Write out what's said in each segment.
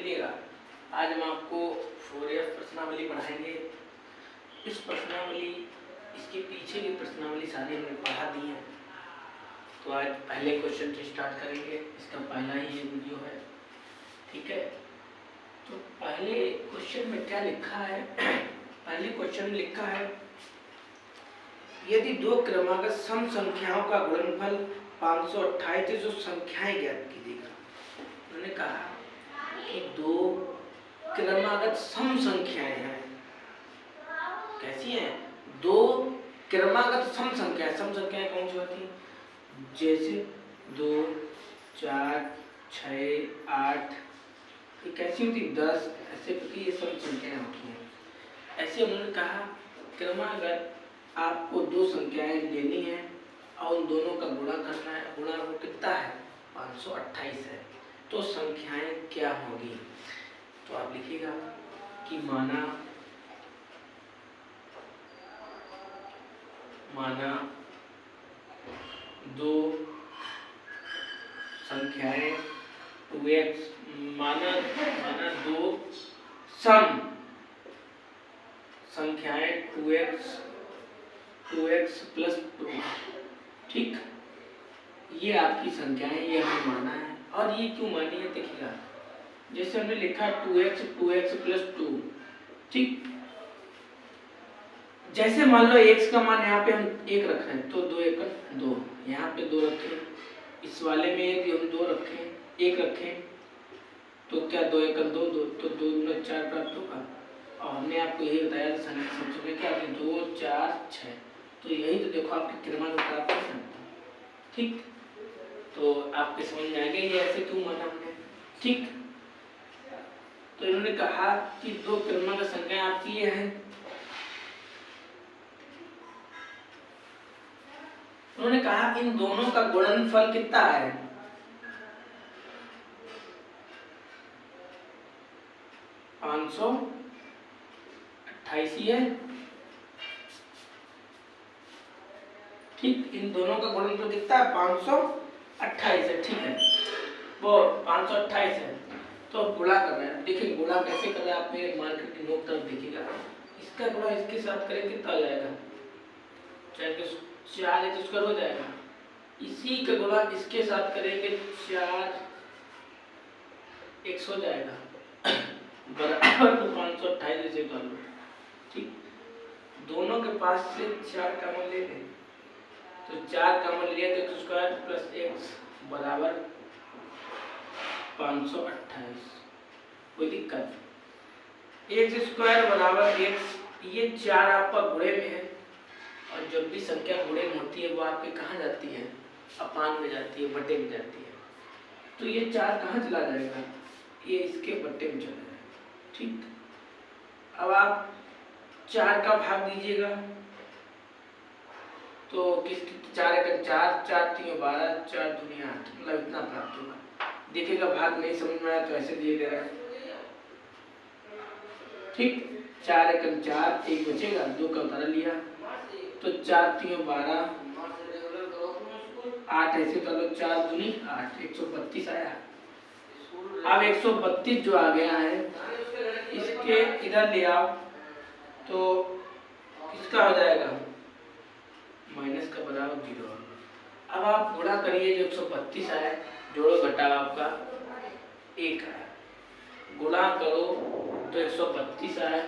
मिलिएगा। आज हम आपको फोरियर प्रश्नावली पढ़ाएंगे। इस प्रश्नावली, इसके पीछे की प्रश्नावली सारी हमने पढ़ा दी है। तो आज पहले क्वेश्चन से स्टार्ट करेंगे। इसका पहला ही ये वीडियो है, ठीक है। तो पहले क्वेश्चन में क्या लिखा है? पहले क्वेश्चन में लिखा है, यदि दो क्रमागत सम संख्याओं का गुणनफल 528 है, जो संख्याएं ज्ञात कीजिएगा। उन्होंने कहा कि दो क्रमागत सम संख्याएं हैं। कैसी हैं? दो क्रमागत सम संख्याएं। सम संख्याएं कौन सी होती हैं? जैसे 2, 4, 6, 8, ये कैसी होती? 10, ऐसे करके ये सम संख्याएं होती हैं। ऐसे उन्होंने कहा क्रमागत आपको दो संख्याएं लेनी है और उन दोनों का गुणा करना है। गुणा वो कितना है? 528 है। तो संख्याएं क्या होगी? तो आप लिखिएगा कि माना दो संख्याएं 2x, माना दो सम संख्याएं 2x प्लस 2, ठीक। ये आपकी संख्याएं, ये हमें माना है। और ये क्यों मानी है देखिएगा। जैसे हमने लिखा 2x प्लस 2, ठीक। जैसे मान लो x का मान यहाँ पे हम 1 रख रहे हैं, तो 2 1 2, यहाँ पे 2 रखें। इस वाले में यदि हम 2 रखें, 1 रखें, तो क्या 2 1 2 2, तो 2 गुना 4 प्राप्त होगा। और हमने आपको यही बताया सबसे क्या 2 4 6, तो यही तो देखो आपके क्रमांक प्राप्त है, ठीक। तो आपके समझ में आ गया ये ऐसे क्यों माना हमने, ठीक। तो इन्होंने कहा कि दो क्रमांक संख्या आपकी ये है। उन्होंने कहा इन दोनों का गुणनफल कितना है? 528 है, ठीक। इन दोनों का गुणनफल कितना है? 528 है, ठीक है। वो 528 है, तो गुणा कर रहे हैं। देखिए गुणा कैसे कर रहे हैं, आप मेरे मार्केट की नोट तरफ देखिएगा। इसका गुणा इसके साथ करें कितना हो जाएगा? 4 स्क्वायर हो जाएगा। इसी का गुणा इसके साथ करेंगे 4 x हो जाएगा बराबर 528 से कर लो, ठीक। दोनों के पास से 4 कॉमन ले लें, तो 4 कॉमन लिया तो x स्क्वायर प्लस x बराबर 528। कोई दिक्कत? x स्क्वायर बराबर x, ये 4 आपका गुणे में है। और जब भी संख्या गुणे में होती है वो आपके कहाँ जाती है? अपान में जाती है, बटे में जाती है। तो ये 4 कहाँ चला जाएगा? ये इसके बटे में चला जाएगा, ठीक। अब आप 4 का भाग दीजिएगा, तो किसकी 4 1 4, 4 3 12, 4 दूनी 8, मतलब इतना प्राप्त होगा। देखिएगा भाग नहीं समझ में आया तो ऐसे दिए दे रहा है, ठीक। 4 1 4, 1 बचेगा, 2 का उतारा लिया, तो 4 3 12, 8 ऐसे कर लो, 4 दूनी 8, 132 आया। अब 132 जो आ गया है, इसके इधर ले आओ, तो किसका हो जाएगा? माइनस का बराबर 0। अब आप गुणा करिए, जो 132 आया, जोड़ो घटाओ, आपका 1 आया। गुणा करो तो 132 आया,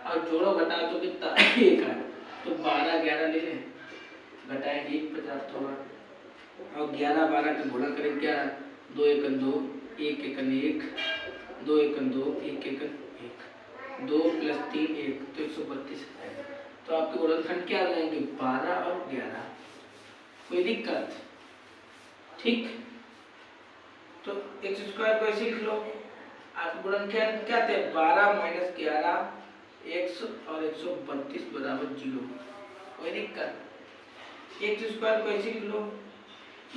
और जोड़ो घटाओ तो कितना? 1 आया। तो 12 11 ले लें, घटाएंगे 1 प्राप्त होगा। और 11 12 का गुणा करें, 11 2 1 2, 1 1 1, 2 1 2, 1 1 1, 2 प्लस 3 1, तो 132 आएगा। तो आपके गुणनखंड क्या आ जाएंगे? 12 और 11। कोई दिक्कत? ठीक। तो x स्क्वायर को ऐसे लिख लो। आपके गुणनखंड क्या थे? 12 माइनस 11 x और 132 बराबर 0। कोई दिक्कत? x स्क्वायर को ऐसे लिख लो,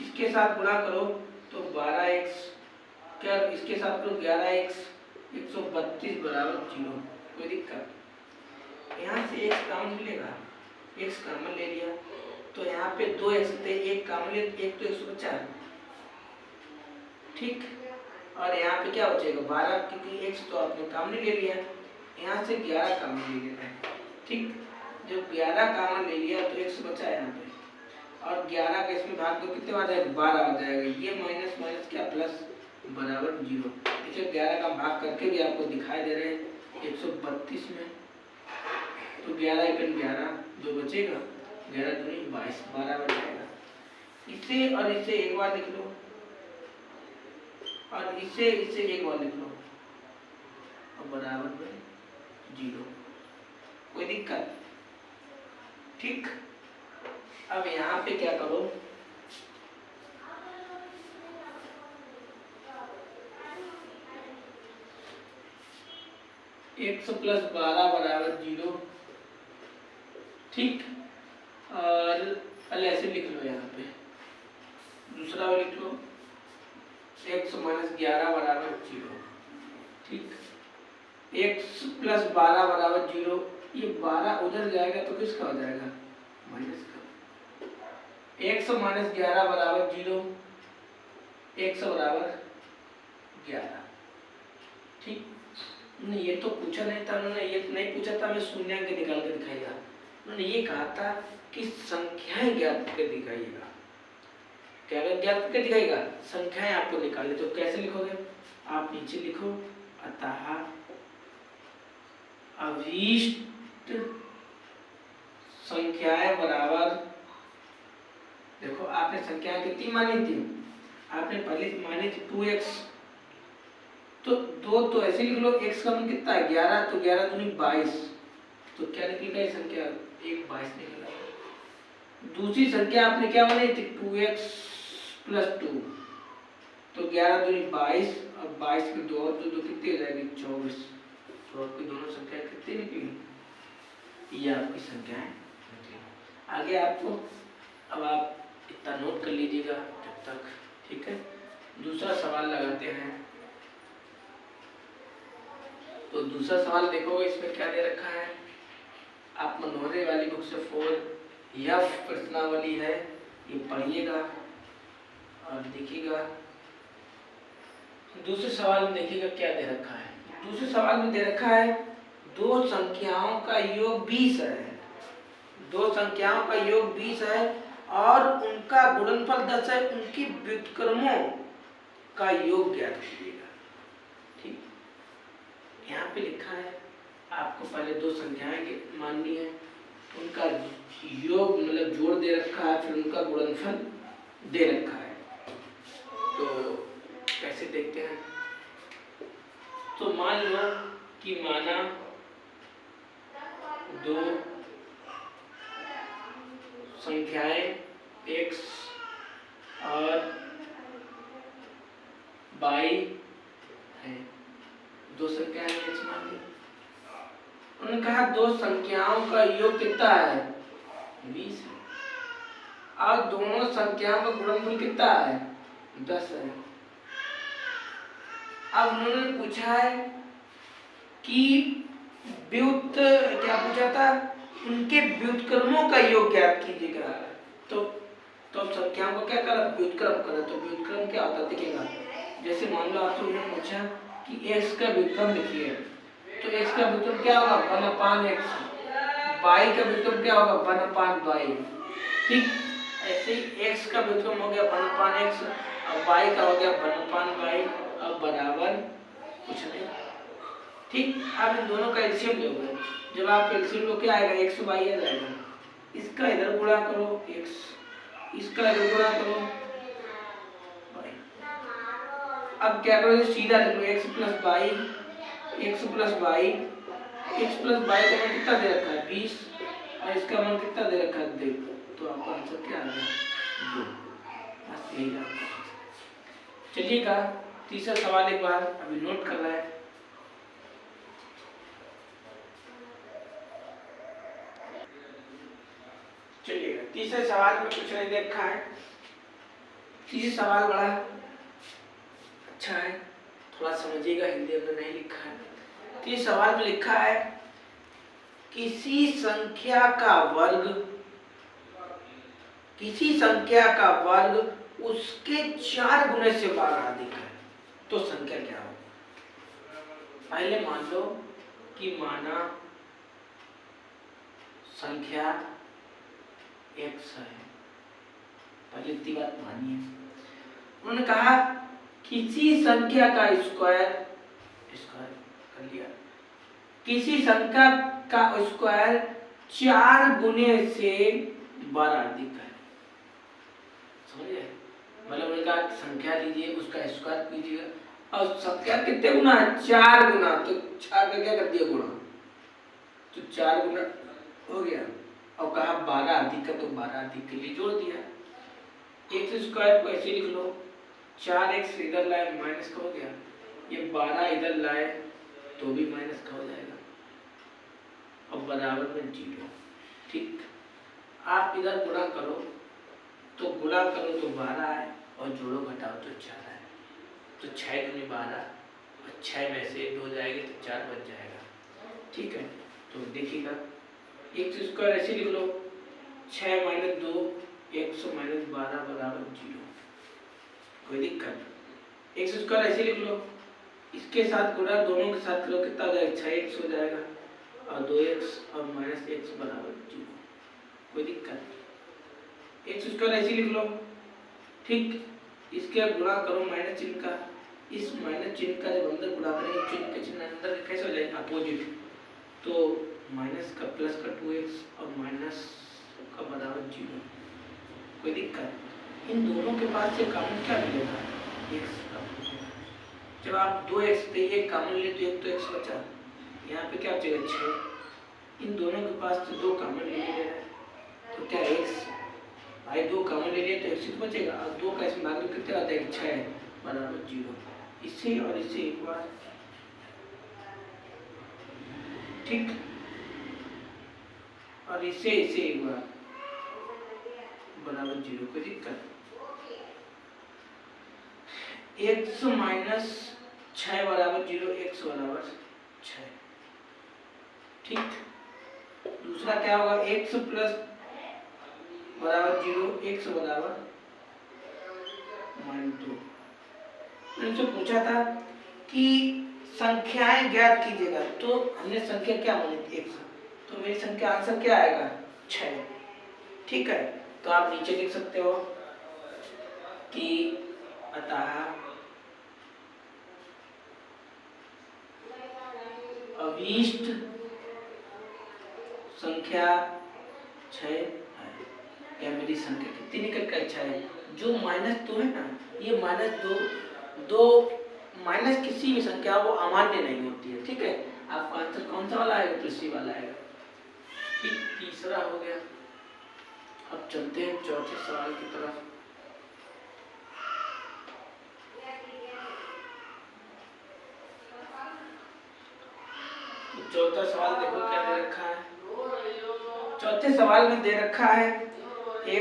इसके साथ गुणा करो तो 12x, क्या इसके साथ करो 11x, 132 बराबर 0। कोई दिक्कत? यहाँ से x कॉमन मिलेगा, x कॉमन ले लिया, तो यहाँ पे 2x थे, 1 कॉमन ले, 1 तो 1 बचा, ठीक। और यहाँ पे क्या बचेगा 12, क्योंकि x तो आपने कॉमन ले लिया, यहाँ से 11 कॉमन ले लेना है। ठीक, जब 11 कॉमन ले लिया तो x बचा है यहाँ पे, और 11 का इसमें भाग दो कितने बार जाएगा 12 आ जाएगा, ये माइनस माइनस क्या प्लस बराबर 0। देखिए 11 का भाग करके भी आपको दिखाई दे रहे हैं 132 में, तो 11 एकन 11 जो बचेगा 11 दूनी 22, 12 बचेगा। इसे और इसे एक बार लिख लो, और इसे एक बार लिख लो, और बराबर में 0, कोई दिक्कत? ठीक, अब यहाँ पे क्या करो, x प्लस 12 बराबर 0। ठीक, और ऐसे लिख लो, यहाँ पे दूसरा भी लिख लो, x माइनस 11 बराबर 0। ठीक, x प्लस 12 बराबर 0, ये 12 उधर जाएगा तो किसका हो जाएगा माइनस का। x माइनस 11 बराबर 0, x बराबर 11। ठीक, नहीं ये तो पूछा नहीं था उन्होंने, ये नहीं पूछा था मैं शून्यांक निकाल के दिखाएगा, उन्होंने ये कहा था कि संख्याएं ज्ञात करके दिखाइएगा। क्या ज्ञात करके दिखाएगा? संख्याएं आपको निकालनी, तो कैसे लिखोगे आप नीचे लिखो, अतः अभीष्ट संख्याएं बराबर, देखो आपने संख्याएं कितनी मानी थी, आपने पहले मानी थी 2x, तो 2 तो ऐसे लिख लो, x का मान कितना है 11, तो 11 दूनी 22, तो क्या निकलेगा ये संख्या 1 22 निकलेगा। दूसरी संख्या आपने क्या बनाई थी 2x प्लस 2, तो 11 दूनी 22, और 22 की 2 और 2 कितनी हो जाएगी 24, तो आपकी दोनों संख्या कितनी निकली, ये आपकी संख्याएं निकली। आगे आपको, अब आप इतना नोट कर लीजिएगा जब तक, ठीक है। दूसरा सवाल लगाते हैं, तो दूसरा सवाल देखो इसमें क्या दे रखा है, आप मनोहरे वाली बुक से 4F प्रश्नावली है, ये पढ़िएगा और देखिएगा। दूसरे सवाल में देखिएगा क्या दे रखा है। दूसरे सवाल में दे रखा है दो संख्याओं का योग 20 है, दो संख्याओं का योग 20 है और उनका गुणनफल 10 है, उनकी व्युत्क्रमों का योग ज्ञात कीजिएगा। ठीक, यहाँ पे लिखा है आपको पहले दो संख्याएं माननी है, उनका योग मतलब जोड़ दे रखा है, फिर उनका गुणनफल दे रखा है। तो कैसे देखते हैं, तो मान लो कि माना दो संख्याएं x और y है, दो संख्याएं x मान ली। उन्होंने कहा दो संख्याओं का योग कितना है 20 है, और दोनों संख्याओं का गुणनफल कितना है 10 है। अब उन्होंने पूछा है कि व्युत क्या पूछा था, उनके व्युत्क्रमों का योग ज्ञात कीजिएगा। तो अब संख्याओं को क्या करा, व्युत्क्रम करा। तो व्युत्क्रम क्या होता है देखिएगा, जैसे मान लो आपसे उन्होंने पूछा कि x का व्युत्क्रम लिखिए, तो x का व्युत्क्रम क्या होगा 1/x, y का व्युत्क्रम क्या होगा 1/y। ठीक, ऐसे ही x का व्युत्क्रम हो गया 1/x और y का हो गया 1/y, अब बराबर कुछ नहीं। ठीक, अब इन दोनों का एलसीएम लोगे, जब आप एलसीएम लो क्या आएगा x y आ जाएगा, इसका इधर गुणा करो x, इसका इधर गुणा करो y। अब क्या करो सीधा लिख लो x plus y, x plus y, x plus y का मान कितना दे रखा है 20 और इसका मान कितना दे रखा है देखो, तो आपका आंसर क्या आ गया 2। बस यही था। चलिएगा तीसरा सवाल एक बार अभी नोट कर रहा है। चलिएगा तीसरे सवाल में कुछ नहीं देखा है, तीसरा सवाल बड़ा अच्छा है, थोड़ा समझिएगा, हिंदी में नहीं लिखा है। तीसरे सवाल में लिखा है किसी संख्या का वर्ग उसके 4 गुने से भागाधिक है। तो संख्या क्या होगी? पहले मान लो कि माना संख्या x है, पहले इतनी बात मानिए। उन्होंने कहा किसी संख्या का स्क्वायर कर लिया, किसी संख्या का स्क्वायर 4 गुने से बड़ा अधिक है। समझे? मतलब उन्होंने कहा संख्या लीजिए, उसका स्क्वायर कीजिएगा और संख्या कितने गुना है? 4 गुना। तो 4 का क्या कर दिया गुणा, तो 4 गुना हो गया। और कहा 12 अधिक है, तो 12 अधिक के लिए जोड़ दिया। एक्स स्क्वायर को ऐसे लिख लो, 4x इधर लाए माइनस का हो गया, ये 12 इधर लाए तो भी माइनस का हो जाएगा और बराबर में 0। ठीक, आप इधर गुणा करो तो 12 आए और जोड़ो घटाओ तो 4 आए, तो 6 गुने 12 और 6 में से 2 जाएंगे तो 4 बच जाएगा। ठीक है, तो देखिएगा एक्स स्क्वायर ऐसे लिख लो, 6 माइनस 2 100 माइनस 12 बराबर 0। कोई दिक्कत? एक्स स्क्वायर ऐसे लिख लो, इसके साथ गुणा दोनों के साथ करो, कितना हो जाएगा? 6x हो जाएगा और 2x और माइनस x बराबर 0। कोई दिक्कत? एक्स स्क्वायर ऐसे लिख लो, ठीक, इसके गुणा करो माइनस चिन्ह का, इस माइनस चिन्ह का जब अंदर गुणा करेंगे चिन्ह के चिन्ह अंदर कैसे हो जाएगा? अपोजिट, तो माइनस का प्लस का 2x और माइनस का बराबर 0। कोई दिक्कत? इन दोनों के पास से कॉमन क्या मिलेगा? x का। जब आप 2x पे एक कॉमन ले तो एक तो x बचा, यहाँ पे क्या बचेगा? 6। इन दोनों के पास से 2 कॉमन ले रहे हैं तो क्या x, भाई 2 कॉमन ले लिए तो x तो बचेगा और 2 का इसमें भाग कितना आता है? 6 बराबर 0। इससे और इससे एक बार, ठीक, और इससे एक बार बराबर 0। कोई दिक्कत? x माइनस 6 बराबर 0, x बराबर 6। ठीक, दूसरा क्या होगा? x प्लस बराबर 0, x बराबर -2। उनसे पूछा था कि संख्याएं ज्ञात कीजिएगा, तो हमने संख्या क्या मानी थी? x, तो मेरी संख्या आंसर क्या आएगा? 6। ठीक है, तो आप नीचे लिख सकते हो कि अतः अभीष्ट संख्या 6 है। या मेरी संख्या कितनी निकल कर 6 है? जो -2 है ना, ये -2 माइनस किसी भी संख्या वो अमान्य नहीं होती है। ठीक है, आपका आंसर कौन सा वाला आएगा? तो सी वाला आएगा। ठीक, तीसरा हो गया। अब चलते हैं चौथे सवाल की तरफ। तो चौथा सवाल देखो क्या दे रखा है। चौथे सवाल में दे रखा है x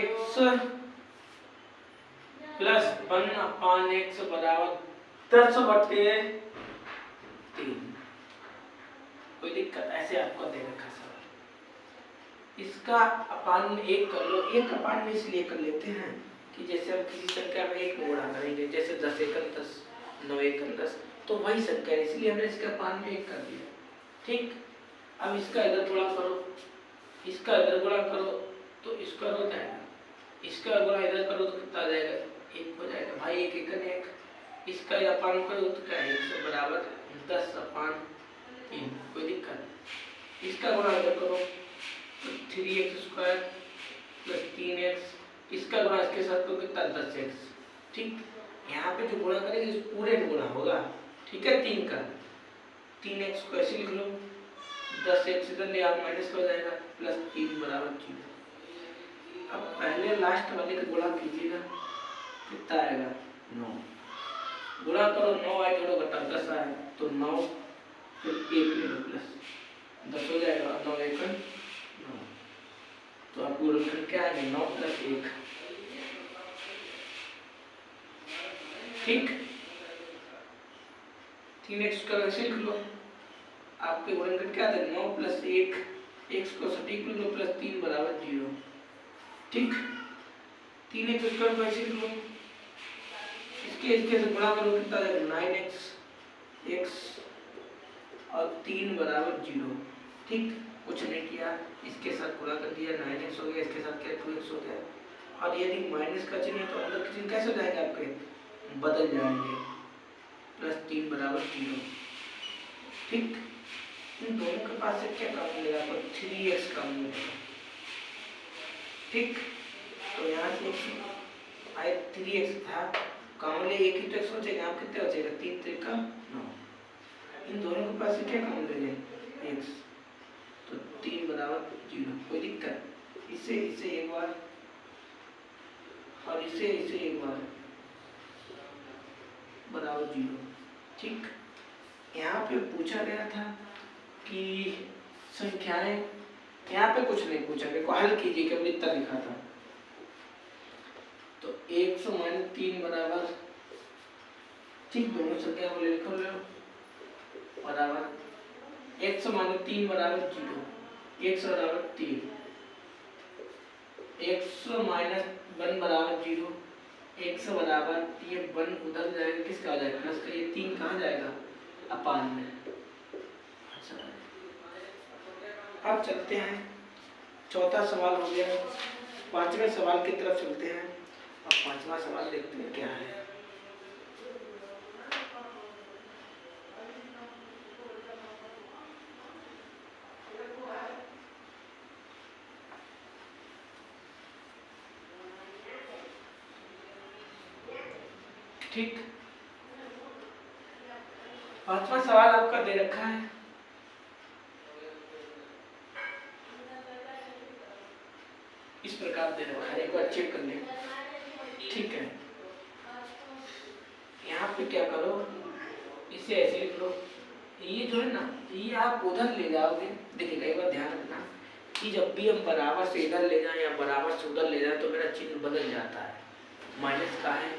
प्लस 1/x बराबर 10/3। कोई दिक्कत? ऐसे आपको दे रखा सवाल, इसका अपान 1 कर लो। 1 अपान में इसलिए कर लेते हैं कि जैसे हम किसी संख्या में 1 गुणा करेंगे, जैसे 10 एकम 10, 9 एकम 10, तो वही संख्या है, इसलिए हमने इसका अपान में 1 कर दिया। ठीक, अब इसका इधर गुणा करो, इसका इधर गुणा करो तो इसका हो जाएगा, इसका गुणा इधर करो तो कितना आ जाएगा? 1 हो जाएगा। भाई 1 एकम 1, इसका अपान करो तो क्या है? 1 बराबर 10/3। कोई दिक्कत? इसका गुणा इधर करो तो 3x² प्लस 3x, इसका गुणा इसके साथ तो कितना? 10x। ठीक, यहाँ पे जो गुणा करेंगे इस पूरे में गुणा होगा। ठीक है, 3 का 3x को ऐसे लिख लो, 10x इधर ले आप माइनस हो जाएगा, प्लस 3 बराबर 0। अब पहले लास्ट वाले का गुणा कीजिएगा, कितना आएगा? 9। गुणा करो, 9 आए जोड़ो घटाओ 10 आए तो 9, फिर 1 ले लो प्लस 10 हो जाएगा, 9 एकम 9। तो आपको गुणनखंड क्या आएगा? 9 + 1। ठीक, 3x का ऐसे लिख लो, आपके गुणनखंड क्या था? 9 + 1, x को सटीक लिख लो, प्लस 3 बराबर 0। ठीक, 3x² को ऐसे लिख लो, इसके से गुणा करो कितना आ जाएगा 9x x और 3 बराबर 0। ठीक, कुछ नहीं किया, इसके साथ गुणा कर दिया 9x हो गया, इसके साथ क्या 2x हो गया। और यदि माइनस का चिन्ह है तो अंदर के चिन्ह कैसे हो जाएंगे आपके, बदल जाएंगे, प्लस 3 बराबर 0। ठीक, इन दोनों के पास से क्या काम मिलेगा आपको, 3x काम मिलेगा। ठीक, तो यहाँ से आए 3x था, काम ले एक ही तो x बचेगा, यहाँ कितने बचेगा 3 3 का 9। इन दोनों के पास से क्या काम ले लें x, तो 3 बराबर 0। कोई दिक्कत, इसे एक बार और इसे एक बार बराबर 0। ठीक, यहाँ पे पूछा गया था कि संख्याएं, यहाँ पे कुछ नहीं पूछा गया, को हल कीजिए, केवल इतना लिखा था। तो 100 - 3 बराबर, ठीक, दोनों संख्या को लिखो बराबर 100 - 3 बराबर 0, 100 बराबर 3, 100 - 1 बराबर 0, 100 बराबर, ये 1 उधर जाएगा, किसका आ जाएगा प्लस का, ये 3 कहाँ जाएगा अपान में। अच्छा, अब चलते हैं, चौथा सवाल हो गया, पांचवें सवाल की तरफ चलते हैं। अब पांचवा सवाल देखते हैं क्या है। ठीक, पांचवा सवाल आपका दे रखा है, इस प्रकार दे रखा है, एक बार चेक कर लें। ठीक है, यहाँ पे क्या करो, इसे ऐसे लिख लो, ये जो है ना, ये आप उधर ले जाओगे, देखिएगा एक बार ध्यान रखना कि जब भी हम बराबर से इधर ले जाएं या बराबर से उधर ले जाएं तो मेरा चिन्ह बदल जाता है। माइनस का है,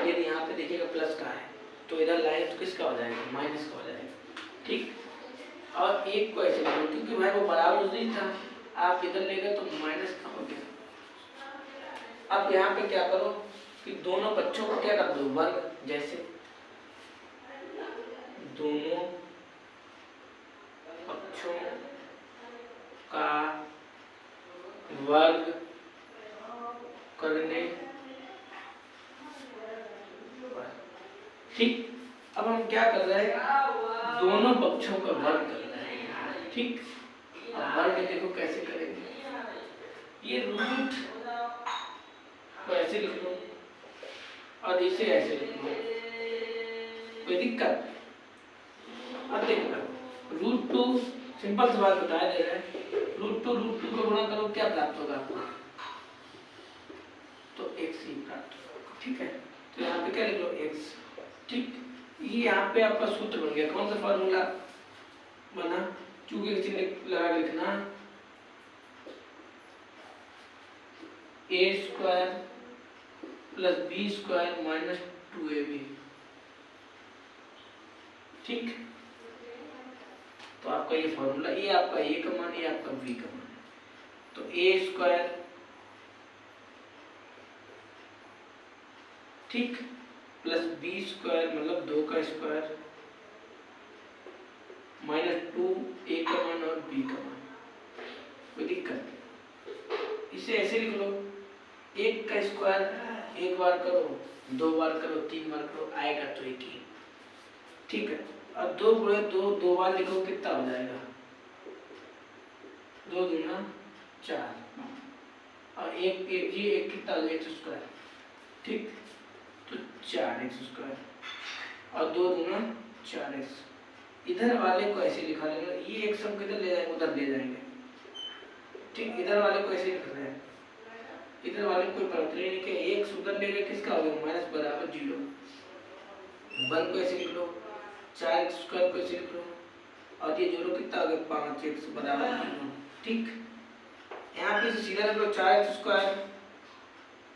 यदि यहाँ पे देखिएगा प्लस का है, तो इधर लाए तो किसका हो जाएगा, माइनस का हो जाएगा। ठीक, और एक को ऐसे लो, क्योंकि भाई वो बराबर नहीं था, आप इधर ले गए तो माइनस का हो गया। अब यहाँ पे क्या करो कि दोनों बच्चों को क्या कर दो, वर्ग, जैसे दोनों पक्षों का वर्ग करने पर। ठीक, अब हम क्या कर रहे हैं, दोनों पक्षों का वर्ग कर रहे हैं। ठीक, अब वर्ग देखो कैसे करेंगे, ये रूट को ऐसे लिख लो और इसे ऐसे लिख लो, कोई दिक्कत। अब देखो √2, सिंपल सी बात बताया दे रहा है, √2 को गुणा करो, क्या प्राप्त होगा आपको, तो x ही प्राप्त होगा। ठीक है, तो यहाँ पे क्या लिख लो x। ठीक, ये यहाँ पे आपका सूत्र बन गया, कौन सा फॉर्मूला बना, चूंकि चिन्ह लगा लिखना, a² + b² - 2ab। ठीक, तो आपका ये फॉर्मूला, ये आपका a का मान, ये आपका b का मान है। तो a², ठीक, प्लस b² मतलब 2 का स्क्वायर, -2 a का मान और b का मान। कोई दिक्कत, इसे ऐसे लिख लो, 1 का स्क्वायर एक बार करो, 2 बार करो, 3 बार करो, आएगा तो 1 ही। ठीक है, अब 2 गुणे 2, 2 बार लिखो, कितना हो जाएगा, 2 दूना 4, और एक कितना हो जाएगा, x²। ठीक, तो 4x², और 2 दूना 4x। इधर वाले को ऐसे लिखा लेगा, ये एक सब किधर ले जाएंगे, उधर ले जाएंगे। ठीक, इधर वाले को ऐसे लिख रहे हैं, इधर वाले कोई परिवर्तन नहीं कि एक उधर ले गए, किसका हो गया, माइनस बराबर 0। 1 को ऐसे लिख लो, 4x² को ऐसे लिख लो, और ये जोड़ो कितना हो गया, 5x बराबर 0। ठीक, यहाँ पे सीधा लिख लो, 4x²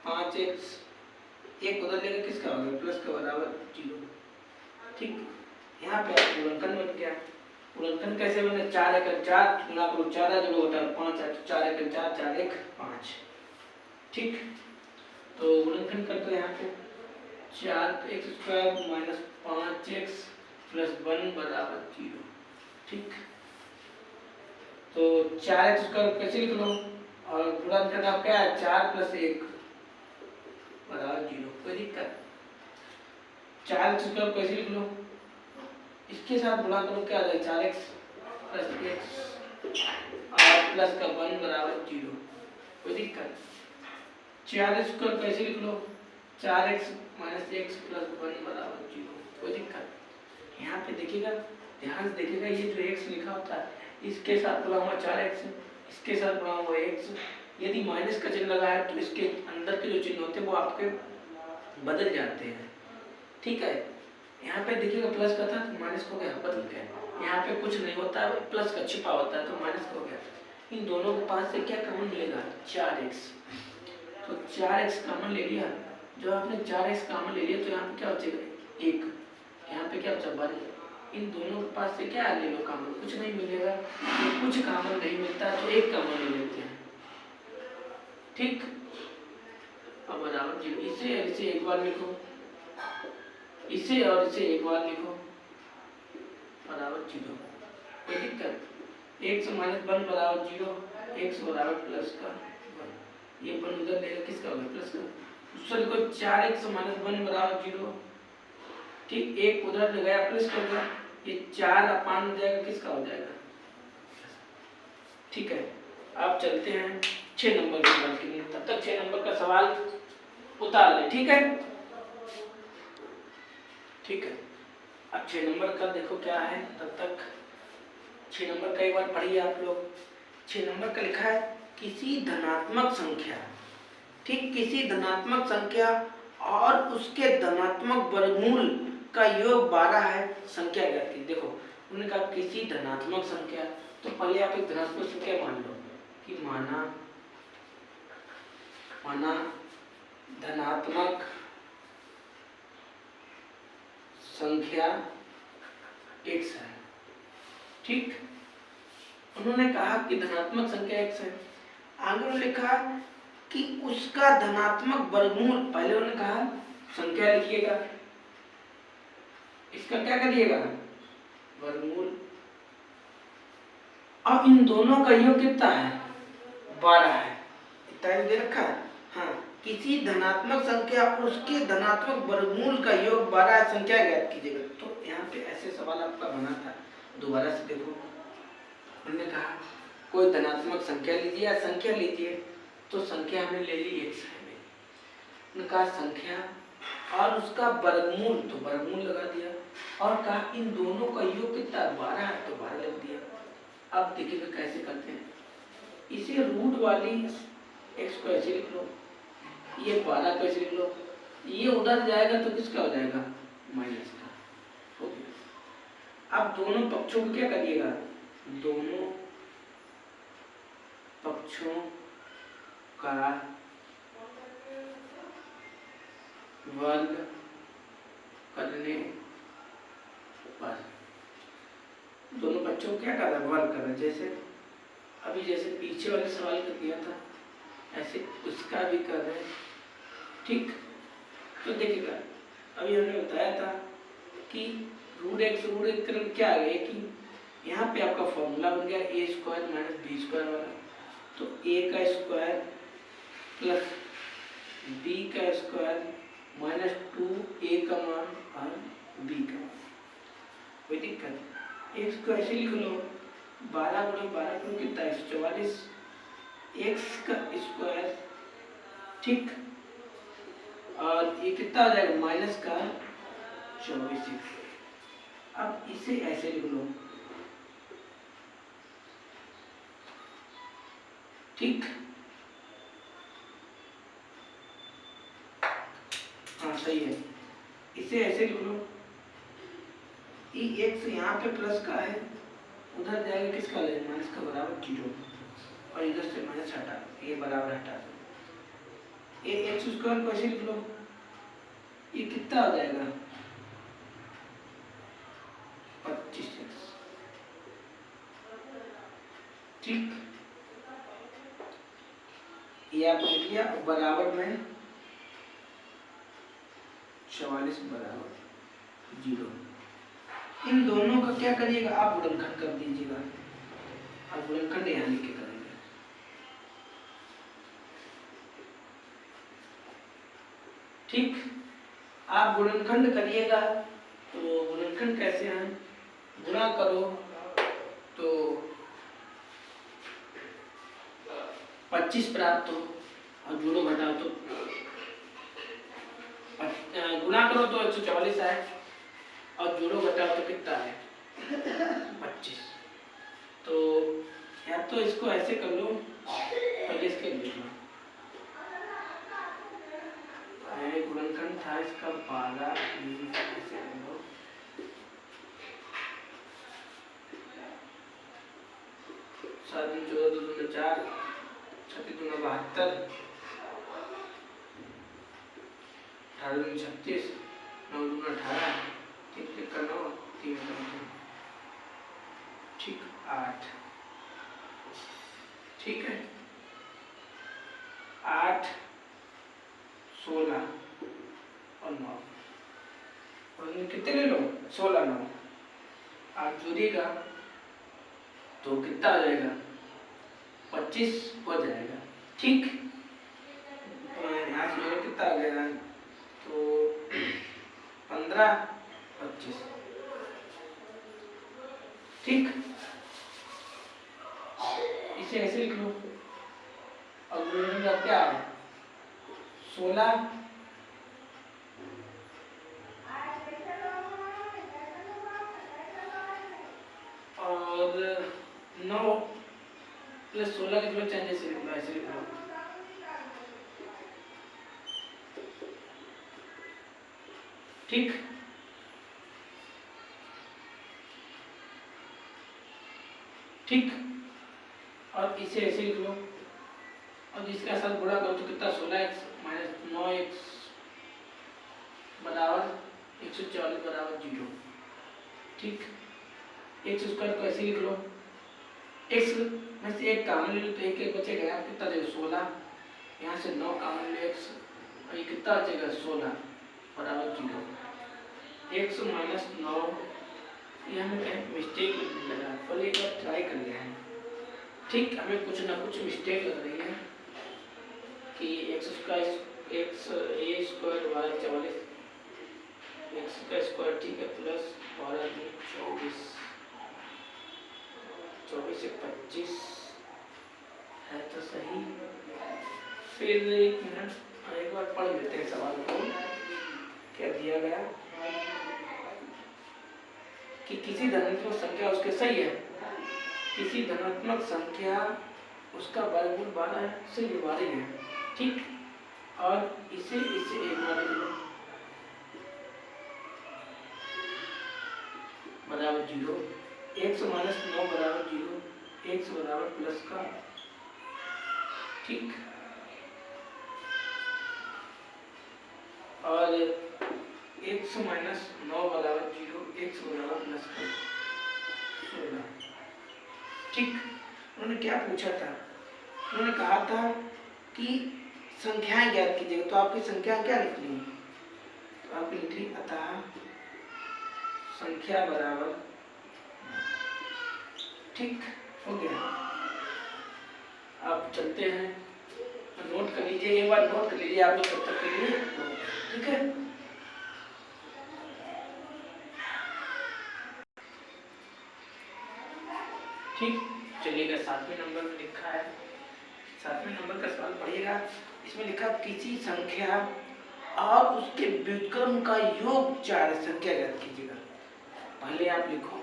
5x, एक उधर लेकर किसका हो गया, प्लस का बराबर 0। ठीक, यहाँ पे गुणनखंड बन गया। गुणनखंड कैसे बने, 4 एकड़ 4 गुणा करो, 4 जोड़ो होता है 5, 4 एकड़ 4, 4 1 5। ठीक, तो गुणनखंड करते हैं यहाँ पे 4x² माइनस 5x प्लस 1 बराबर 0। ठीक, तो 4x² कैसे लिख लो, और पूरा करना क्या है, 4 प्लस 1 बराबर 0। कोई दिक्कत, 4x² कैसे लिख लो, इसके साथ गुणा करो, क्या आ जाएगा, 4x प्लस x और प्लस का 1 बराबर 0। कोई दिक्कत, 4x² कैसे लिख लो, 4x माइनस x प्लस 1 बराबर 0। कोई दिक्कत, यहाँ पे देखिएगा, ध्यान से देखिएगा, ये जो x लिखा होता है इसके साथ गुणा हुआ 4x, इसके साथ गुणा हुआ x, यदि माइनस का चिन्ह लगा है तो इसके अंदर के जो चिन्ह होते हैं वो आपके बदल जाते हैं। ठीक है, यहाँ पे देखिएगा प्लस का था तो माइनस को गया, बदल गया, यहाँ पे कुछ नहीं होता है, प्लस का छिपा होता है तो माइनस हो गया। इन दोनों के पास से क्या कॉमन मिलेगा, 4x, तो 4x कॉमन ले लिया। जब आपने 4x कॉमन ले लिया तो यहाँ पे क्या बचेगा, 1, यहाँ पे क्या बचा, 1। इन दोनों के पास से क्या ले लो कॉमन, कुछ नहीं मिलेगा, तो कुछ कॉमन नहीं मिलता तो एक कॉमन ले लेते हैं। ठीक, अब बराबर 0, इसे और इसे एक बार लिखो, इसे और इसे एक बार लिखो, बराबर 0। कोई दिक्कत, x माइनस 1 बराबर 0, x बराबर प्लस का 1, ये 1 उधर लेगा, किसका होगा, प्लस का। दूसरा लिखो 4x माइनस 1 बराबर 0। ठीक, एक उधर ले गया, प्लस कर गया, ये 4 अपान हो जाएगा, किसका हो जाएगा। ठीक है, आप चलते हैं 6 नंबर के सवाल के लिए, तब तक 6 नंबर का सवाल उतार ले। ठीक है, ठीक है, अब 6 नंबर का देखो क्या है, तब तक 6 नंबर का एक बार पढ़िए आप लोग। 6 नंबर का लिखा है, किसी धनात्मक संख्या, ठीक, किसी धनात्मक संख्या और उसके धनात्मक वर्गमूल का योग 12 है, संख्या ज्ञात कीजिए। देखो उन्होंने कहा किसी धनात्मक संख्या, तो पहले आप एक धनात्मक संख्या मान लो कि माना धनात्मक संख्या x है। ठीक, उन्होंने कहा कि धनात्मक संख्या x है, आगे उन्होंने लिखा कि उसका धनात्मक वर्गमूल, पहले उन्होंने कहा संख्या लिखिएगा, इसका क्या करिएगा, वर्गमूल, अब इन दोनों का योग कितना है, 12 है, इतना दे रखा है। हाँ, किसी धनात्मक संख्या और उसके धनात्मक वर्गमूल का योग 12 है, संख्या ज्ञात कीजिएगा। तो यहाँ पे ऐसे सवाल आपका बना था, दोबारा से देखो, उन्होंने कहा कोई धनात्मक संख्या लीजिए या संख्या लीजिए, तो संख्या हमने ले ली x है, उन्होंने कहा संख्या और उसका वर्गमूल, तो वर्गमूल लगा दिया, और कहा इन दोनों का योग कितना, 12 है, तो 12 लिख दिया। अब देखिएगा कैसे करते हैं, इसे रूट वाली x को ऐसे लिख लो, ये 12 को ऐसे लिख लो, ये उधर जाएगा तो किसका हो जाएगा, माइनस का, हो गया। अब दोनों पक्षों को क्या करिएगा, दोनों पक्षों का वर्ग करने पर, दोनों बच्चों को क्या कर रहा है, वर्ग कर रहा है, जैसे अभी जैसे पीछे वाले सवाल का किया था ऐसे उसका भी कर रहे हैं। ठीक, तो देखिएगा अभी हमने बताया था कि रूट एक्स करके क्या आ गया कि यहाँ पे आपका फॉर्मूला बन गया a² माइनस b² वाला, तो a का स्क्वायर प्लस b का स्क्वायर माइनस 2a का मान और b का मान। कोई दिक्कत, x को ऐसे लिख लो, 12 गुणा 12 को कितना है, 144, x का स्क्वायर, ठीक, और ये कितना आ जाएगा, माइनस का 24। अब इसे ऐसे लिख लो, ठीक, हाँ सही है, इसे ऐसे लिख लो, x यहाँ पे प्लस का है, उधर जाएगा किसका, माइनस का, बराबर 0, और इधर से माइनस हटा, ये बराबर हटा दो, ये एक्स स्क्वायर को ऐसे लिख लो, ये कितना आ जाएगा, 25x, ठीक, ये आप लिख लिया, बराबर में 44 बराबर 0। इन दोनों का क्या करिएगा आप गुणनखंड कर दीजिएगा। अब गुणनखंड यहाँ लिख के करेंगे। ठीक, आप गुणनखंड करिएगा तो गुणनखंड कैसे है, गुणा करो तो 25 प्राप्त हो और जोड़ो घटाओ तो गुणा करो तो 144 आए और जोड़ो घटाओ तो कितना है 25। तो या तो इसको ऐसे कर लो, पहले इसके लिख लो। गुणनखंड था इसका 12, ऐसे कर लो। सात दिन 14, 2 दूना 4, 36 दूना 72, 18 दूना 36, 9 दूना 18, 3 का 9, 3 का 9, ठीक 8। ठीक है, 8, 16 और 9, और कितने ले लो 16, 9 आप जोड़िएगा तो कितना आ जाएगा 25 हो जाएगा। ठीक, यहाँ से जोड़ो कितना आ गया तो 15, 25। ठीक, इसे ऐसे लिख लो। और गुणनखंड का क्या है 16 और 9 प्लस 16 के थोड़ा चेंज ऐसे लिख लो, ऐसे लिख लो। ठीक, ठीक, और इसे ऐसे लिख लो और इसके साथ गुणा करो तो कितना 16x माइनस 9x बराबर 144 बराबर 0। ठीक, एक्स स्क्वायर को ऐसे लिख लो, x में से एक कॉमन ले लो तो एक बचेगा, यहाँ कितना देगा 16, यहाँ से 9 कॉमन ले x और ये कितना बचेगा 16 बराबर 0। x माइनस 9, ये हमें कहीं मिस्टेक लगने लगा, पहले एक बार ट्राई कर लिया है। ठीक, हमें कुछ ना कुछ मिस्टेक लग रही है कि एक्स स्क्वायर एक्स ए स्क्वायर वाई 44 एक्स का स्क्वायर, ठीक है, प्लस 12 24, 24 से 25 है तो सही। फिर एक मिनट एक बार पढ़ लेते हैं सवाल को, क्या दिया गया कि किसी धनात्मक संख्या उसके सही है, किसी धनात्मक संख्या उसका वर्गमूल 12 है, से विभाजित है। ठीक, और इसे एक बार बराबर 0, x माइनस 9 बराबर 0, x बराबर प्लस का। ठीक, और x माइनस 9 बराबर 0, x बराबर प्लस का 16। ठीक, उन्होंने क्या पूछा था, उन्होंने कहा था कि संख्याएं ज्ञात कीजिएगा, तो आपकी संख्या क्या लिखनी है, तो आप लिख ली अतः संख्या बराबर। ठीक, हो गया। आप चलते हैं, नोट कर लीजिए, एक बार नोट कर लीजिए आप लोग तब तक के लिए। ठीक है, ठीक, चलिएगा 7वें नंबर में लिखा है, 7वें नंबर का सवाल पढ़िएगा। इसमें लिखा किसी संख्या और उसके व्युत्क्रम का योग 4 संख्या ज्ञात कीजिएगा। पहले आप लिखो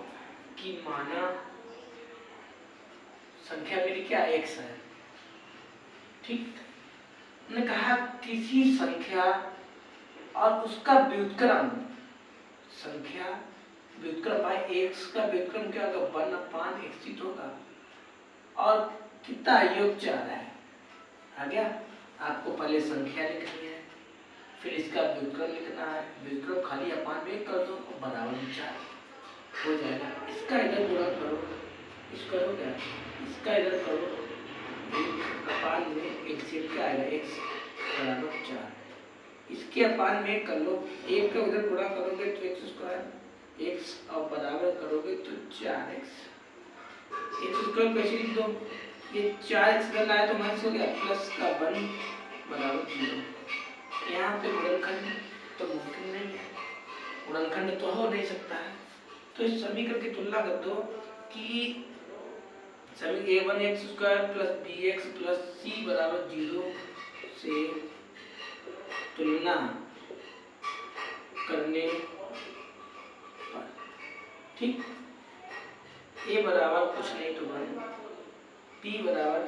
कि माना संख्या मेरी क्या x है। ठीक, ने कहा किसी संख्या और उसका व्युत्क्रम, संख्या व्युत्क्रम भाई x का व्युत्क्रम क्या होगा 1/x होगा और कितना योग 4 है। आ गया, आपको पहले संख्या लिखनी है, फिर इसका व्युत्क्रम लिखना है, व्युत्क्रम खाली अपान में कर दो और बराबर 4 हो जाएगा। इसका इधर गुणा करो, इसका हो गया, इसका इधर करो, अपान में एक से क्या आएगा x बराबर 4। इसके अपान में कर लो, एक का उधर गुणा करोगे तो एक्स स्क्वायर एक्स और बराबर करोगे तो 4x। एक्स स्क्वायर कैसे लिख दो, ये 4x कर लाए तो माइनस हो गया, प्लस का 1 बराबर 0। यहाँ पे गुणनखंड तो मुमकिन नहीं है, गुणनखंड तो हो नहीं सकता है। तो इस समीकरण की तुलना कर दो कि समीकरण a1x² plus bx plus c बराबर 0 से तुलना करने पर, ठीक, a बराबर कुछ नहीं तो 1, b बराबर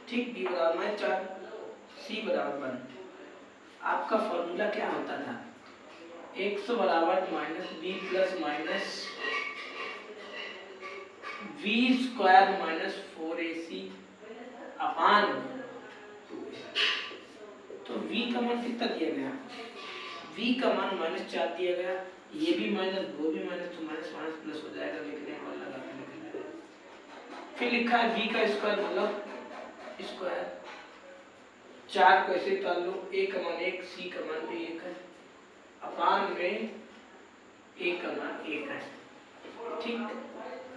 ठीक, b बराबर -4, c बराबर 1। आपका फॉर्मूला क्या होता था, x बराबर minus b plus minus b square minus 4ac upon 2a। तो v का मान कितना दिया गया, v का मान -4 दिया गया, ये भी माइनस वो भी माइनस, तो माइनस माइनस प्लस हो जाएगा, लिखने वाला लगा के लिखना है। फिर लिखा है v का स्क्वायर मतलब स्क्वायर, 4 को ऐसे निकाल लो, a का मान 1, c का मान भी 1 है, अपान में a का मान 1 है, ठीक।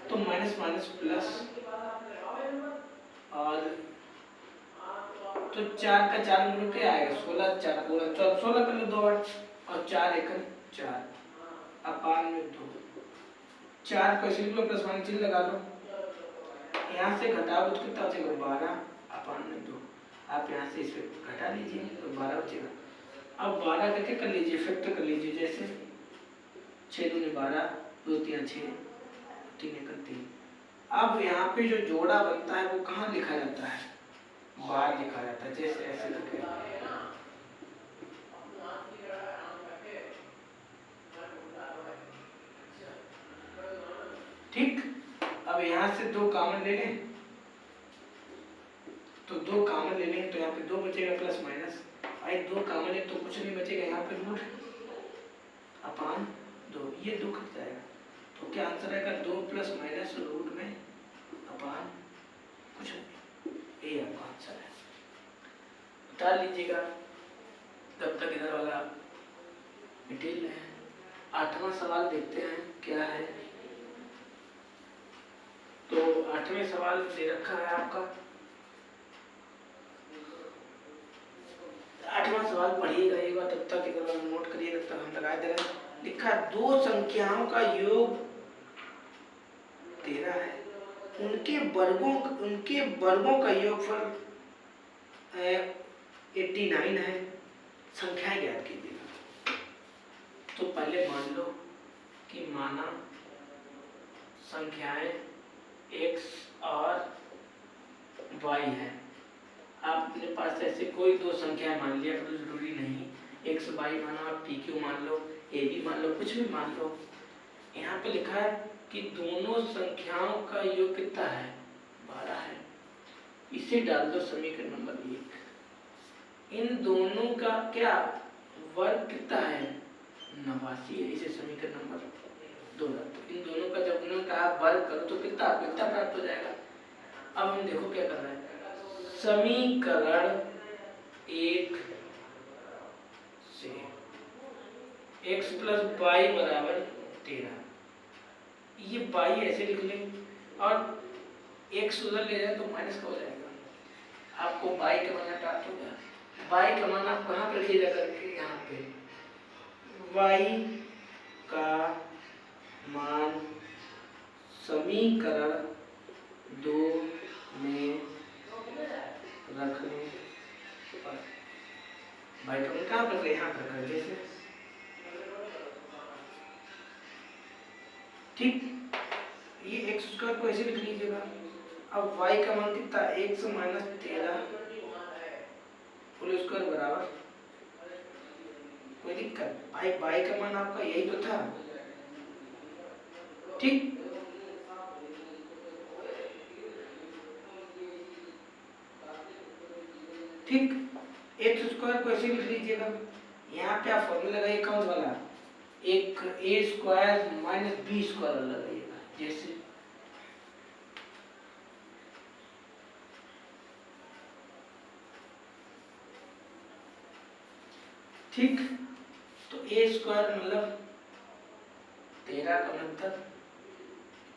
तो माइनस माइनस प्लस, और तो 4 का 4 में क्या आएगा, 16, 4 पूरा 16 कर लो 2 बार, और 4 1 4 अपान में 2, 4 को ऐसे लिख लो, प्लस मान चिन्ह लगा लो, यहाँ से घटाओ तो कितना बचेगा 12 अपान में 2। आप यहाँ से इसे घटा लीजिए तो 12 बचेगा। अब 12 करके कर लीजिए, फैक्टर कर लीजिए, जैसे 6 दूनी 12, 2 3 6, 3 1 3। अब यहाँ पे जो जोड़ा बनता है वो कहाँ लिखा जाता है, बाहर लिखा जाता है, जैसे ऐसे करके, ठीक। अब यहाँ से 2 कॉमन ले लें, तो 2 कॉमन ले लेंगे तो यहाँ पे 2 बचेगा प्लस माइनस, आई 2 कॉमन है तो कुछ नहीं बचेगा, यहाँ पे रूट अपान 2, ये 2 कट जाएगा, तो क्या आंसर आएगा 2 प्लस माइनस रूट में अपान कुछ नहीं, ये आपका आंसर है। बता लीजिएगा, तब तक इधर वाला डिटेल है। 8वां सवाल देखते हैं क्या है। तो 8वें सवाल दे रखा है आपका, 8वां सवाल पढ़िएगा एक बार, तब तक इधर वाला नोट करिएगा, तब हम लगा दे रहे हैं। लिखा 2 संख्याओं का योग 13 है, उनके वर्गों का योगफल 89 है, संख्याएं ज्ञात कीजिएगा। तो पहले मान लो कि माना संख्याएं x और y है, आप अपने पास ऐसे कोई 2 संख्याएं मान लिया, तो जरूरी नहीं x y मानो, आप pq मान लो, ab मान लो, कुछ भी मान लो। यहाँ पे लिखा है कि दोनों संख्याओं का योग कितना है 12 है, इसे डाल दो समीकरण नंबर 1। इन दोनों का क्या वर्ग कितना है 89 है, इसे समीकरण नंबर 2 डाल दो। इन दोनों का जब उन्होंने कहा वर्ग करो तो कितना प्राप्त हो जाएगा। अब हम देखो क्या कर रहे हैं, समीकरण 1 से x प्लस वाई बराबर 13, ये y ऐसे लिख लें और x उधर ले जाए तो माइनस का हो जाएगा, आपको y का मान प्राप्त होगा। y का मान आप कहाँ पर रखिएगा करके, यहाँ पे y का मान समीकरण 2 में रखने पर, y का मान कहाँ पर रखे, यहाँ पर रखा जैसे, ठीक। ये एक्स स्क्वायर को ऐसे लिख लीजिएगा। अब y का मान कितना, 1 माइनस 13 होल स्क्वायर बराबर, कोई दिक्कत, भाई y का मान आपका यही तो था, ठीक। ठीक, एक्स स्क्वायर को ऐसे लिख लीजिएगा। यहाँ पे आप फॉर्मूला लगाइए कौन वाला, एक ए स्क्वायर माइनस बी स्क्वायर लगाइएगा, जैसे ठीक, तो ए स्क्वायर मतलब 13 का मतलब,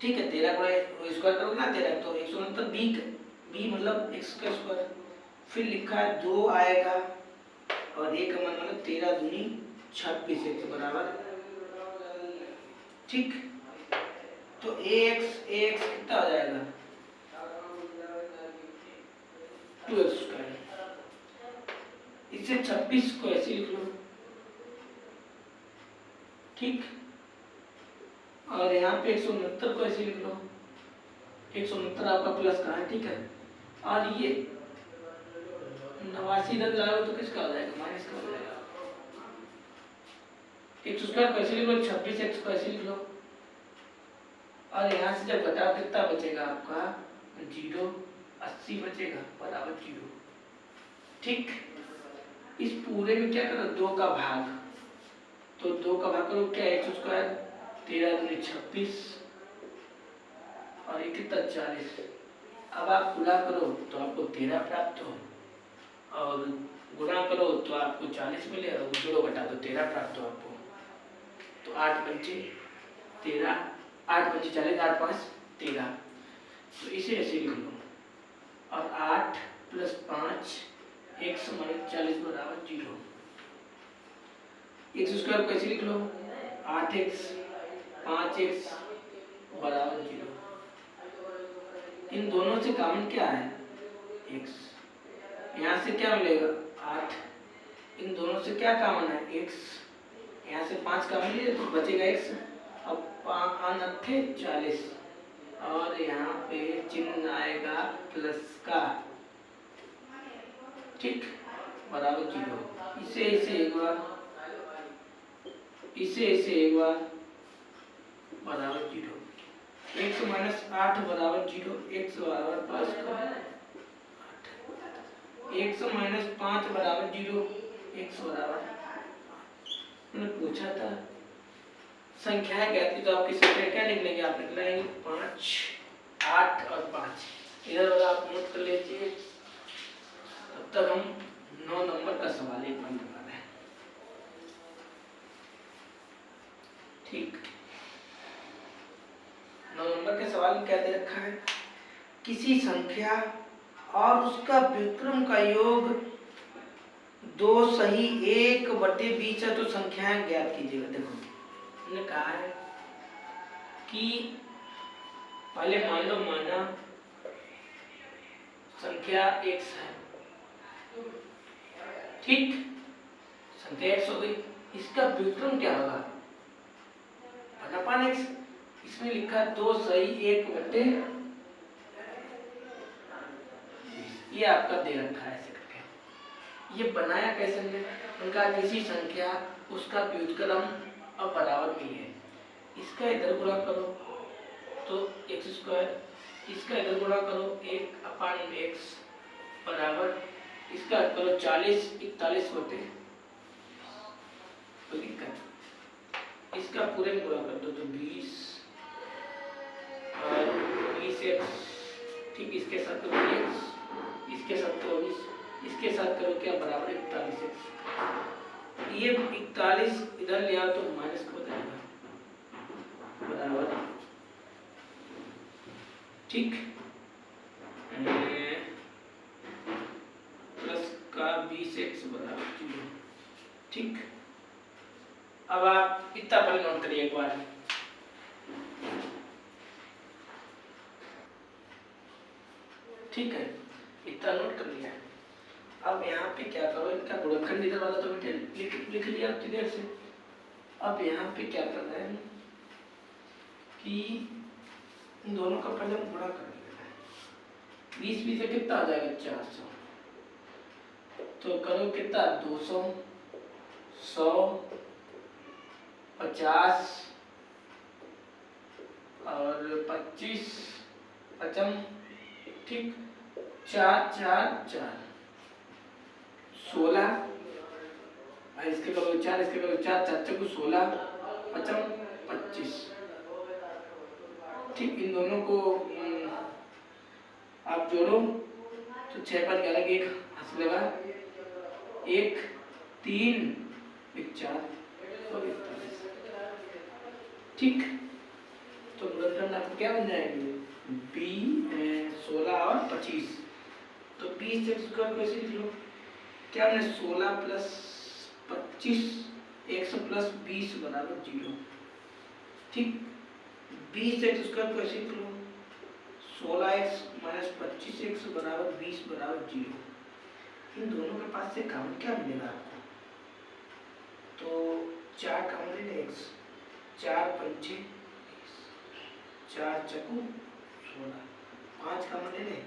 ठीक है 13 को स्क्वायर करोगे ना 13 तो 169 बी मतलब x का स्क्वायर, फिर लिखा है 2 आएगा और ए का मान मतलब 13 दूनी 26 x बराबर, ठीक, तो ax कितना हो जाएगा 2x स्क्वायर, इसे 26 को ऐसे लिख लो, ठीक, और यहाँ पे 169 को ऐसे लिख लो, 169 आपका प्लस का है, ठीक है, और ये 89 इधर लाओ तो किसका हो जाएगा माइनस का हो जाएगा, x स्क्वायर को ऐसे लिख लो, 26x को ऐसे लिख लो, और यहाँ से जब घटाओ कितना बचेगा आपका 0, 80 बचेगा बराबर 0, ठीक, इस पूरे में क्या करो 2 का भाग, तो 2 का भाग करो क्या x स्क्वायर 13 दूनी 26 और ये कितना 40, अब आप गुणा करो तो आपको 13 प्राप्त हो और गुणा करो तो आपको 40 मिले और जोड़ो घटा दो 13 प्राप्त हो आपको, तो 8 पंचे 13, 8 पंचे 40, 8 5 13, तो इसे ऐसे लिख लो, और 8 प्लस 5 x माइनस 40 बराबर 0, x स्क्वायर को ऐसे लिख लो 8x 5x बराबर 0, इन दोनों से कॉमन क्या है x, यहाँ से क्या मिलेगा 8, इन दोनों से क्या कॉमन है x, यहाँ से 5 कॉमन लिए तो बचेगा x, अब 5 40 और यहाँ पे चिन्ह आएगा प्लस का, ठीक, बराबर 0, इसे एक बार, इसे एक बार बराबर 0, x माइनस 8 बराबर 0, x बराबर प्लस का 8, x माइनस 5 बराबर 0, x बराबर, मैंने पूछा था संख्याएं क्या थी तो आपकी संख्या क्या लिख लेंगे, आप लिख लेंगे 5, 8 और 5, इधर वाला आप नोट कर लीजिए, तब तक हम 9 नंबर का सवाल एक बन बना रहे हैं, ठीक, 9 नंबर के सवाल में क्या दे रखा है, किसी संख्या और उसका व्युत्क्रम का योग 2 सही 1/20 है तो संख्याएं ज्ञात कीजिएगा। देखो हमने कहा है कि पहले मान लो माना संख्या x है, ठीक, संख्या x हो गई, इसका व्युत्क्रम क्या होगा 1/x, इसमें लिखा 2 सही 1/20, ये आपका दे रखा है ऐसे करके, ये बनाया कैसे हमने, उनका किसी संख्या उसका व्युत्क्रम अब बराबर नहीं है, इसका इधर गुणा करो तो x स्क्वायर, इसका इधर गुणा करो 1/x बराबर, इसका करो 40 41 होते तो लिखकर इसका पूरे में गुणा कर दो तो 20 और 20x, ठीक, इसके साथ करो x, इसके साथ 24, इसके साथ करो क्या बराबर 41x, ये 41 इधर ले आओ तो माइनस हो जाएगा बराबर, ठीक, प्लस का 20x बराबर 0, ठीक, अब आप इतना पल नोट करिए एक बार, ठीक है, इतना नोट कर लिया, अब यहाँ पे क्या करो, इनका गुणनखंड इधर वाला तो लिख लिया आपकी देर से, अब यहाँ पे क्या कर रहे हैं कि इन दोनों का पहले हम गुणा कर लेना है, 20 से कितना आ जाएगा 400, तो करो कितना 200, 100, 50 और 25 55, ठीक, 4 4 4 16, इसके करो 4, इसके करो 4 4 को 16 55 25, ठीक, इन दोनों को आप जोड़ो तो 6 5 11 1 हंस लगा 1 3 एक 4 और 41। ठीक, तो गुणनखंड आपको क्या बन जाएंगे, बी 16 और 25। तो 20x² को ऐसे लिख लो, क्या हमने 16 प्लस 25 x प्लस 20 बराबर 0। ठीक, 20x² को ऐसे लिख लो, 16x माइनस 25x बराबर 20 बराबर 0। इन दोनों के पास से कॉमन क्या मिलेगा आपको, तो 4 कॉमन ले ले x, 4 पंचे 4 चकू 16, 5 कॉमन ले ले,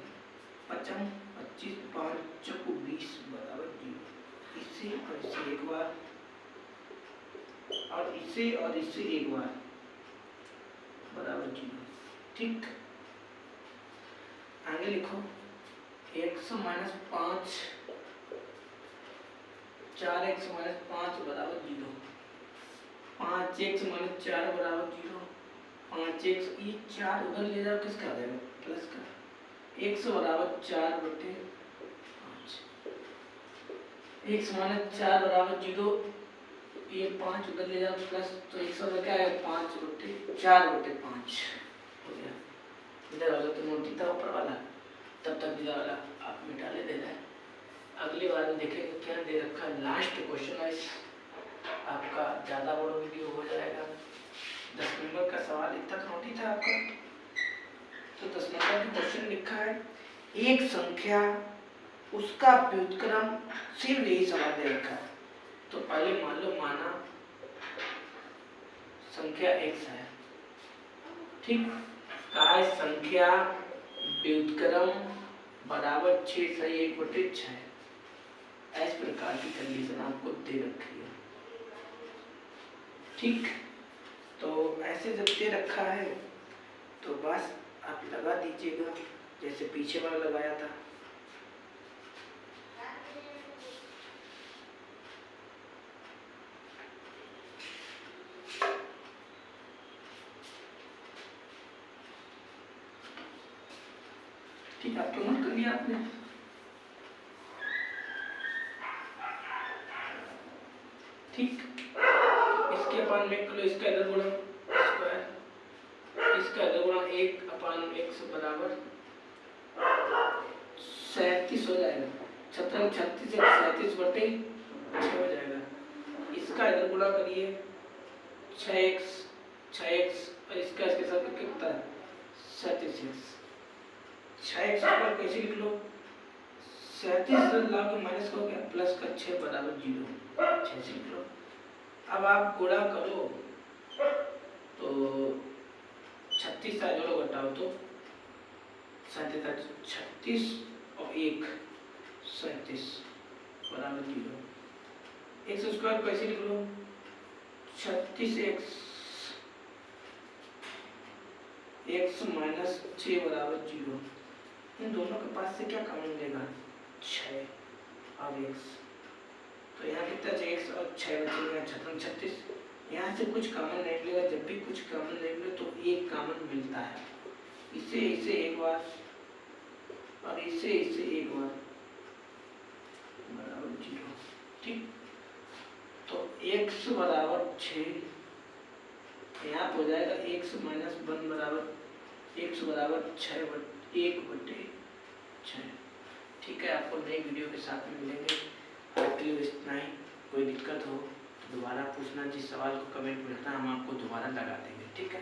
55 25 5 चकू 20 बराबर 0। इससे और इससे एक बार, और इससे और इससे एक बार बराबर 0। ठीक, आगे लिखो, x माइनस 5 4x माइनस 5 बराबर 0, 5x माइनस 4 बराबर 0, 5x, ये 4 उधर ले जाओ, किसका आ जाएगा, प्लस का, x बराबर 4/5, x माइनस 4 बराबर 0, ये 5 उधर ले जाओ प्लस, तो x बराबर क्या है, 5/4/5 हो गया। इधर वाला तो नोट था ऊपर वाला, तब तक इधर वाला आप मिटा ले देना है। अगली बार में देखेंगे क्या दे रखा है, लास्ट क्वेश्चन है, आपका ज़्यादा बड़ा वीडियो हो जाएगा। 10 नंबर का सवाल इतना नोट था आपका, तो 10 नंबर का क्वेश्चन लिखा है, एक संख्या उसका व्युत्क्रम, सिर्फ यही सवाल दे रखा है। तो पहले मान लो, माना संख्या x है, ठीक, कहा है संख्या व्युत्क्रम बराबर 6 सही 1/6। इस प्रकार की कंडीशन आपको दे रखी है। ठीक, तो ऐसे जब दे रखा है तो बस आप लगा दीजिएगा जैसे पीछे वाला लगाया था। ठीक, आप तो नोट कर लिया आपने। ठीक, इसके अपान में करो, इसका इधर गुणा स्क्वायर, इसका इधर गुणा 1/x बराबर 37 हो जाएगा। 36 से 37/6 हो जाएगा। इसका इधर गुणा करिए 6x और इसका इसके साथ करके कितना है 37x। 6x ऊपर कैसे लिख लो, 37 ला के माइनस करोगे प्लस का 6 बराबर 0, 6 से लिख लो। अब आप गुणा करो तो 36 का जोड़ो घटाओ तो 36 और 1 37 बराबर 0। x स्क्वायर कैसे लिख लो, 36x x माइनस 6 बराबर 0। इन दोनों के पास से क्या कॉमन मिलेगा, 6 और x, तो यहाँ कितना 6x और 6 बचेगा 36। यहाँ से कुछ कॉमन नहीं मिलेगा, जब भी कुछ कॉमन नहीं मिले तो एक कॉमन मिलता है, इससे इसे एक बार और इससे इसे एक बार बराबर 0। ठीक, तो x बराबर 6, यहाँ हो जाएगा x माइनस 1 बराबर x बराबर 1/6। ठीक है, आपको नई वीडियो के साथ में मिलेंगे। आज के लिए इतना ही, कोई दिक्कत हो तो दोबारा पूछना, जिस सवाल को कमेंट में रखना हम आपको दोबारा लगा देंगे। ठीक है।